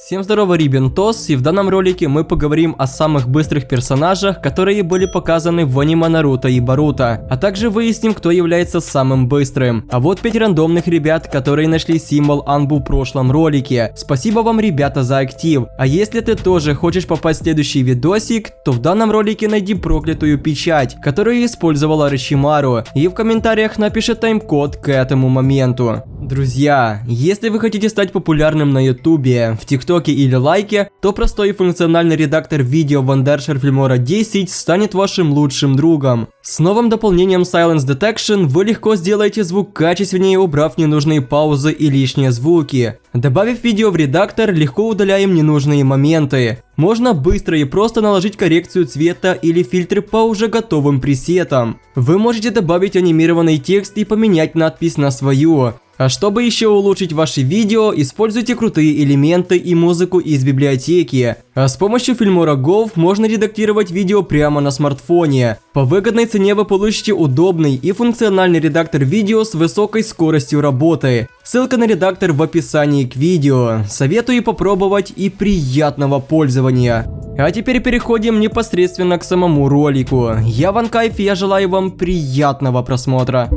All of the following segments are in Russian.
Всем здорово, Рибентос, и в данном ролике мы поговорим о самых быстрых персонажах, которые были показаны в аниме Наруто и Боруто, а также выясним, кто является самым быстрым. А вот 5 рандомных ребят, которые нашли символ Анбу в прошлом ролике. Спасибо вам, ребята, за актив. А если ты тоже хочешь попасть в следующий видосик, то в данном ролике найди проклятую печать, которую использовал Орочимару, и в комментариях напиши тайм-код к этому моменту. Друзья, если вы хотите стать популярным на ютубе, в тиктоке или лайке, то простой и функциональный редактор видео Wondershare Filmora 10 станет вашим лучшим другом. С новым дополнением Silence Detection вы легко сделаете звук качественнее, убрав ненужные паузы и лишние звуки. Добавив видео в редактор, легко удаляем ненужные моменты. Можно быстро и просто наложить коррекцию цвета или фильтры по уже готовым пресетам. Вы можете добавить анимированный текст и поменять надпись на свою. А чтобы еще улучшить ваши видео, используйте крутые элементы и музыку из библиотеки. А с помощью Filmora Go можно редактировать видео прямо на смартфоне. По выгодной цене вы получите удобный и функциональный редактор видео с высокой скоростью работы. Ссылка на редактор в описании к видео. Советую попробовать и приятного пользования. А теперь переходим непосредственно к самому ролику. Я Ванкайф, и я желаю вам приятного просмотра.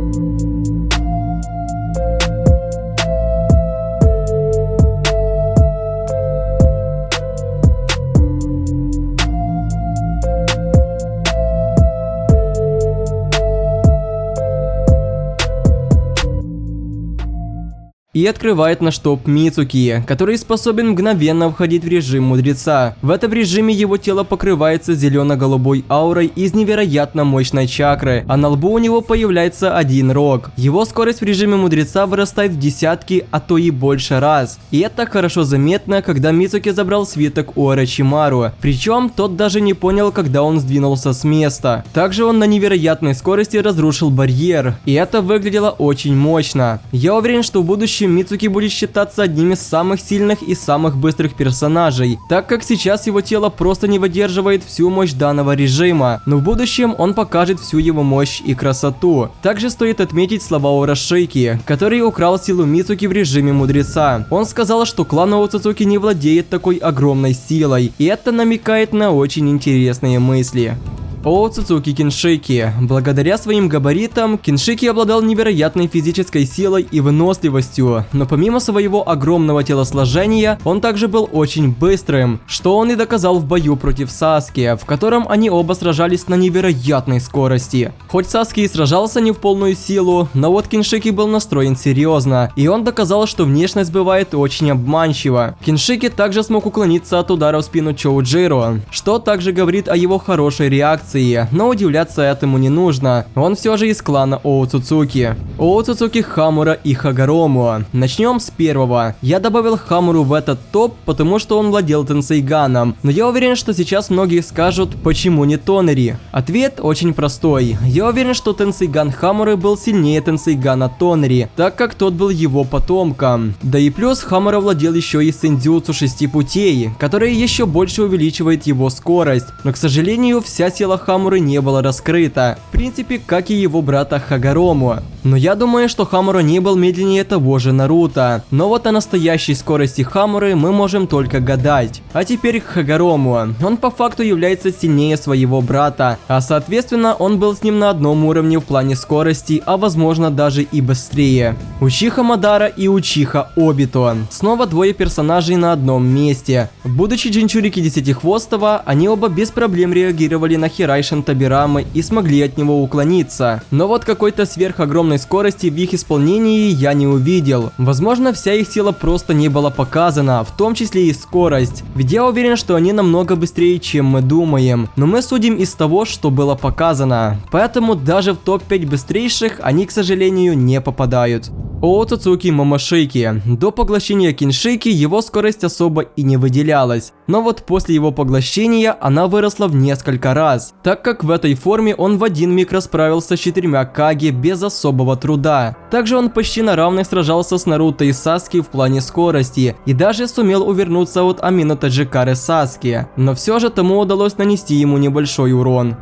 И открывает наш топ Мицуки, который способен мгновенно входить в режим мудреца. В этом режиме его тело покрывается зелено-голубой аурой из невероятно мощной чакры, а на лбу у него появляется один рог. Его скорость в режиме мудреца вырастает в десятки, а то и больше раз. И это хорошо заметно, когда Мицуки забрал свиток у Орочимару, причем тот даже не понял, когда он сдвинулся с места. Также он на невероятной скорости разрушил барьер, и это выглядело очень мощно. Я уверен, что в будущем Мицуки будет считаться одним из самых сильных и самых быстрых персонажей, так как сейчас его тело просто не выдерживает всю мощь данного режима, но в будущем он покажет всю его мощь и красоту. Также стоит отметить слова Урашики, который украл силу Мицуки в режиме мудреца. Он сказал, что клан Оцуцуки не владеет такой огромной силой, и это намекает на очень интересные мысли. Оцуцуки Киншики. Благодаря своим габаритам, Киншики обладал невероятной физической силой и выносливостью, но помимо своего огромного телосложения, он также был очень быстрым, что он и доказал в бою против Саски, в котором они оба сражались на невероятной скорости. Хоть Саски и сражался не в полную силу, но вот Киншики был настроен серьезно, и он доказал, что внешность бывает очень обманчива. Киншики также смог уклониться от удара в спину Чоуджиро, что также говорит о его хорошей реакции. Но удивляться этому не нужно, он все же из клана Оцуцуки. Оцуцуки, Хамура и Хагарому. Начнем с первого. Я добавил Хамуру в этот топ, потому что он владел Тенсейганом, но я уверен, что сейчас многие скажут, почему не Тонери. Ответ очень простой. Я уверен, что Тенсейган Хамуры был сильнее Тенсейгана Тонери, так как тот был его потомком. Да и плюс Хамура владел еще и синдзюцу 6 путей, которая еще больше увеличивает его скорость, но, к сожалению, вся сила Хамуры не была раскрыта, в принципе, как и его брата Хагарому. Но я думаю, что Хамура не был медленнее того же Наруто. Но вот о настоящей скорости Хамуры мы можем только гадать. А теперь к Хагарому. Он по факту является сильнее своего брата, а соответственно он был с ним на одном уровне в плане скорости, а возможно даже и быстрее. Учиха Мадара и Учиха Обито. Снова двое персонажей на одном месте. Будучи Джинчурики Десятихвостого, они оба без проблем реагировали на Хирайшин Табирамы и смогли от него уклониться. Но вот какой-то сверхогромной скорости в их исполнении я не увидел. Возможно, вся их сила просто не была показана, в том числе и скорость. Ведь я уверен, что они намного быстрее, чем мы думаем. Но мы судим из того, что было показано. Поэтому даже в топ-5 быстрейших они, к сожалению, не попадают. Оцуцуки Момошики. До поглощения Киншики его скорость особо и не выделялась. Но вот после его поглощения она выросла в несколько раз, так как в этой форме он в один миг расправился с 4 Каге без особого труда. Также он почти на равных сражался с Наруто и Саски в плане скорости и даже сумел увернуться от Амино Таджикары Саски, но все же тому удалось нанести ему небольшой урон.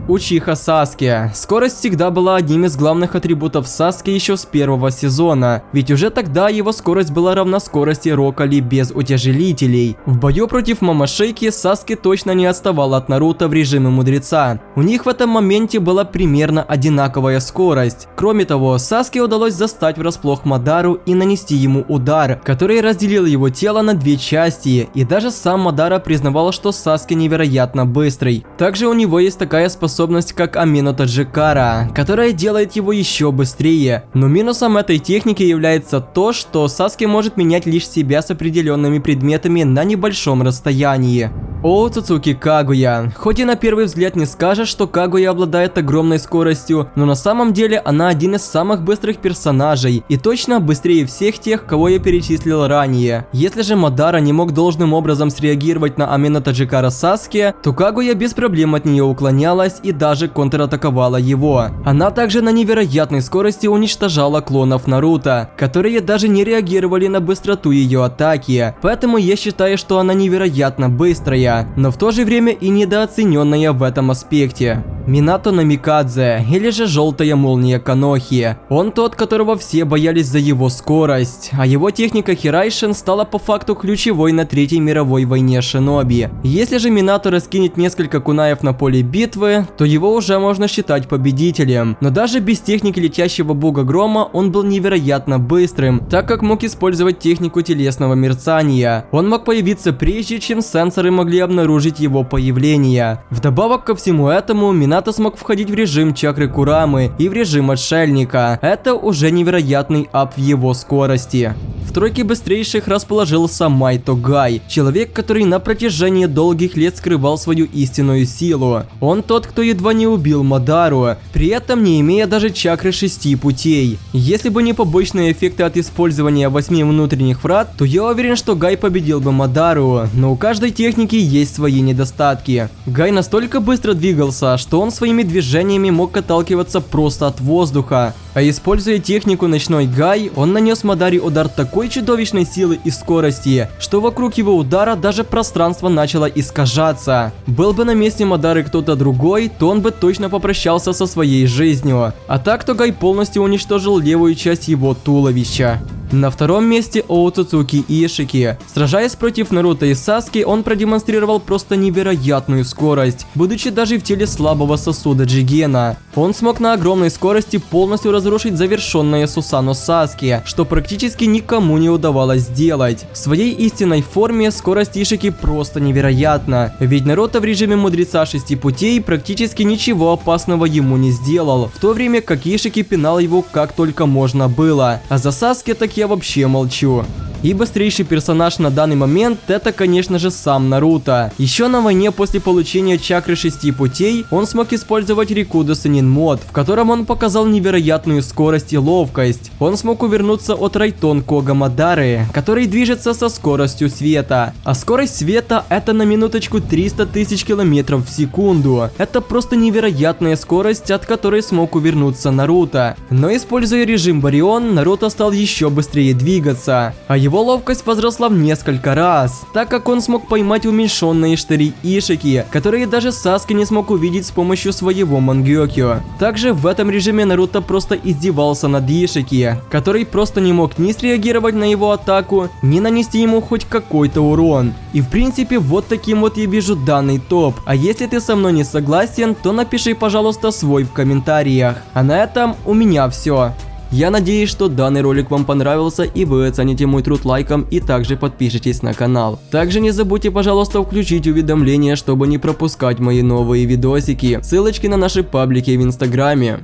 Учиха Саске. Скорость всегда была одним из главных атрибутов Саске еще с первого сезона, ведь уже тогда его скорость была равна скорости Рока Ли без утяжелителей. В бою против Мамашейки Саске точно не отставал от Наруто в режиме мудреца. У них в этом моменте была примерно одинаковая скорость. Кроме того, Саске удалось застать врасплох Мадару и нанести ему удар, который разделил его тело на две части, и даже сам Мадара признавал, что Саске невероятно быстрый. Также у него есть такая способность, как Амино Таджикара, которая делает его еще быстрее. Но минусом этой техники является то, что Саске может менять лишь себя с определенными предметами на небольшом расстоянии. Оцуцуки Кагуя. Хоть и на первый взгляд не скажешь, что Кагуя обладает огромной скоростью, но на самом деле она один из самых быстрых персонажей и точно быстрее всех тех, кого я перечислил ранее. Если же Мадара не мог должным образом среагировать на Амино Таджикара Саске, то Кагуя без проблем от нее уклонялась и даже контратаковала его. Она также на невероятной скорости уничтожала клонов Наруто, которые даже не реагировали на быстроту ее атаки, поэтому я считаю, что она невероятно быстрая, но в то же время и недооцененная в этом аспекте. Минато Намикадзе, или же Желтая молния Канохи. Он тот, которого все боялись за его скорость, а его техника Хирайшин стала по факту ключевой на Третьей мировой войне шиноби. Если же Минато раскинет несколько кунаев на поле битвы, то его уже можно считать победителем. Но даже без техники летящего бога грома он был невероятно быстрым, так как мог использовать технику телесного мерцания. Он мог появиться прежде, чем сенсоры могли обнаружить его появление. Вдобавок ко всему этому, Минато смог входить в режим чакры Курамы и в режим отшельника. Это уже невероятный ап в его скорости. В тройке быстрейших расположился Майто Гай, человек, который на протяжении долгих лет скрывал свою истинную силу. Он тот, кто едва не убил Мадару, при этом не имея даже чакры 6 путей. Если бы не побочные эффекты от использования 8 внутренних врат, то я уверен, что Гай победил бы Мадару, но у каждой техники есть свои недостатки. Гай настолько быстро двигался, что он своими движениями мог отталкиваться просто от воздуха. А используя технику Ночной Гай, он нанес Мадаре удар такой чудовищной силы и скорости, что вокруг его удара даже пространство начало искажаться. Был бы на месте Мадары кто-то другой, то он бы точно попрощался со своей жизнью. А так то Гай полностью уничтожил левую часть его туловища. На втором месте Оцуцуки Ишики. Сражаясь против Наруто и Саски, он продемонстрировал просто невероятную скорость, будучи даже в теле слабого сосуда Джигена. Он смог на огромной скорости полностью разрушить завершенное Сусано Саски, что практически никому не удавалось сделать. В своей истинной форме скорость Ишики просто невероятна, ведь Наруто в режиме мудреца 6 путей практически ничего опасного ему не сделал, в то время как Ишики пинал его как только можно было, а за Саски так я вообще молчу. И быстрейший персонаж на данный момент это, конечно же, сам Наруто. Еще на войне после получения чакры 6 путей он смог использовать Рикудо Сенин мод, в котором он показал невероятную скорость и ловкость. Он смог увернуться от Райтон Кога Мадары, который движется со скоростью света. А скорость света это на минуточку 300 тысяч километров в секунду. Это просто невероятная скорость, от которой смог увернуться Наруто. Но используя режим Барион, Наруто стал еще быстрее двигаться. А его ловкость возросла в несколько раз, так как он смог поймать уменьшенные штыри Ишики, которые даже Саски не смог увидеть с помощью своего Мангёкю. Также в этом режиме Наруто просто издевался над Ишики, который просто не мог ни среагировать на его атаку, ни нанести ему хоть какой-то урон. И в принципе вот таким вот я вижу данный топ. А если ты со мной не согласен, то напиши, пожалуйста, свой в комментариях. А на этом у меня все. Я надеюсь, что данный ролик вам понравился и вы оцените мой труд лайком и также подпишитесь на канал. Также не забудьте, пожалуйста, включить уведомления, чтобы не пропускать мои новые видосики. Ссылочки на наши паблики в Инстаграме,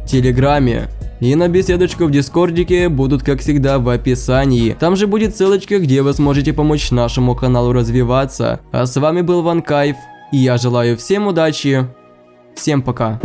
Телеграме и на беседочку в Дискордике будут, как всегда, в описании. Там же будет ссылочка, где вы сможете помочь нашему каналу развиваться. А с вами был Ванкайф, и я желаю всем удачи. Всем пока.